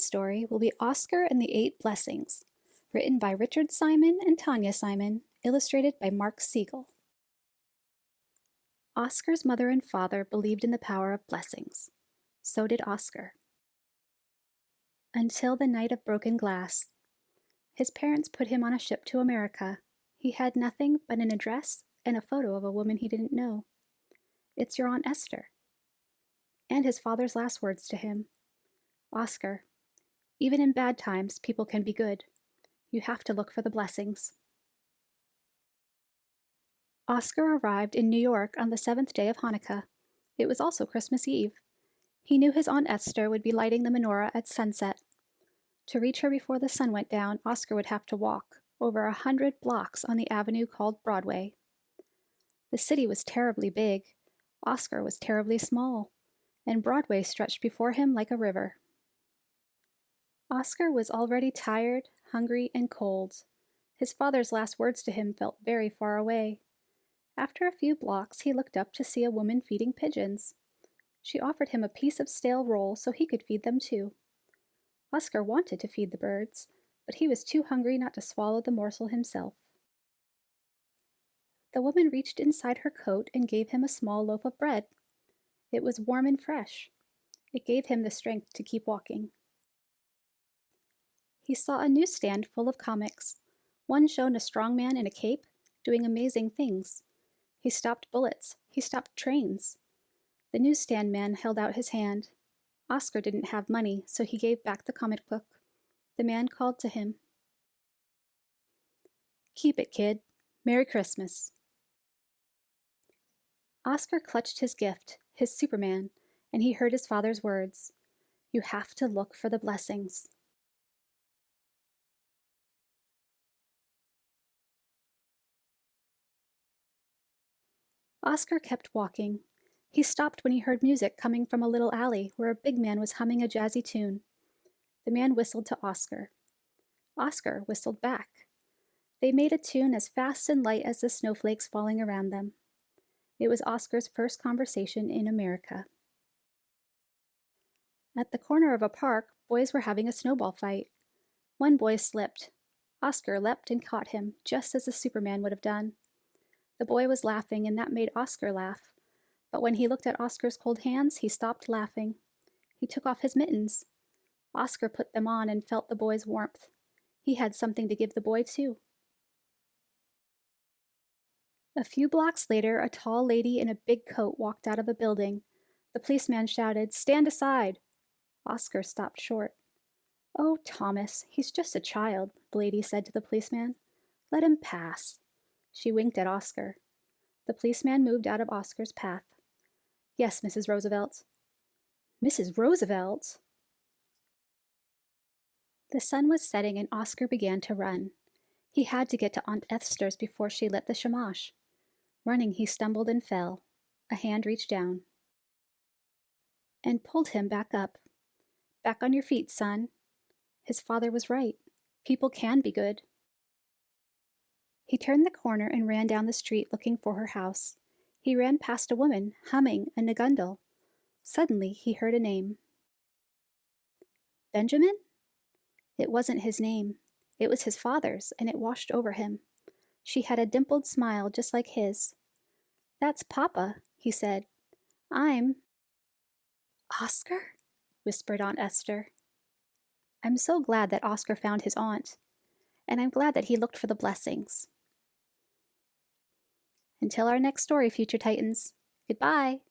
story will be Oskar and the Eight Blessings, written by Richard Simon and Tanya Simon, illustrated by Mark Siegel. Oskar's mother and father believed in the power of blessings. So did Oskar. Until the night of broken glass. His parents put him on a ship to America. He had nothing but an address and a photo of a woman he didn't know. "It's your Aunt Esther." And his father's last words to him. "Oskar, even in bad times, people can be good. You have to look for the blessings." Oskar arrived in New York on the 7th day of Hanukkah. It was also Christmas Eve. He knew his Aunt Esther would be lighting the menorah at sunset. To reach her before the sun went down, Oskar would have to walk over 100 blocks on the avenue called Broadway. The city was terribly big. Oskar was terribly small, and Broadway stretched before him like a river. Oskar was already tired, hungry, and cold. His father's last words to him felt very far away. After a few blocks, he looked up to see a woman feeding pigeons. She offered him a piece of stale roll so he could feed them too. Oskar wanted to feed the birds, but he was too hungry not to swallow the morsel himself. The woman reached inside her coat and gave him a small loaf of bread. It was warm and fresh. It gave him the strength to keep walking. He saw a newsstand full of comics. One showed a strong man in a cape doing amazing things. He stopped bullets. He stopped trains. The newsstand man held out his hand. Oskar didn't have money, so he gave back the comic book. The man called to him. "Keep it, kid. Merry Christmas." Oskar clutched his gift, his Superman, and he heard his father's words. "You have to look for the blessings." Oskar kept walking. He stopped when he heard music coming from a little alley where a big man was humming a jazzy tune. The man whistled to Oskar. Oskar whistled back. They made a tune as fast and light as the snowflakes falling around them. It was Oskar's first conversation in America. At the corner of a park, boys were having a snowball fight. One boy slipped. Oskar leapt and caught him, just as the Superman would have done. The boy was laughing, and that made Oskar laugh. But when he looked at Oskar's cold hands, he stopped laughing. He took off his mittens. Oskar put them on and felt the boy's warmth. He had something to give the boy, too. A few blocks later, a tall lady in a big coat walked out of a building. The policeman shouted, "Stand aside!" Oskar stopped short. "Oh, Thomas, he's just a child," the lady said to the policeman. "Let him pass." She winked at Oskar. The policeman moved out of Oskar's path. "Yes, Mrs. Roosevelt." "Mrs. Roosevelt?" The sun was setting and Oskar began to run. He had to get to Aunt Esther's before she lit the shamash. Running, he stumbled and fell. A hand reached down and pulled him back up. "Back on your feet, son." His father was right. People can be good. He turned the corner and ran down the street looking for her house. He ran past a woman humming a nagundal. Suddenly, he heard a name. Benjamin? It wasn't his name. It was his father's, and it washed over him. She had a dimpled smile just like his. "That's Papa," he said. "I'm—" "Oskar?" whispered Aunt Esther. I'm so glad that Oskar found his aunt, and I'm glad that he looked for the blessings. Until our next story, Future Titans. Goodbye!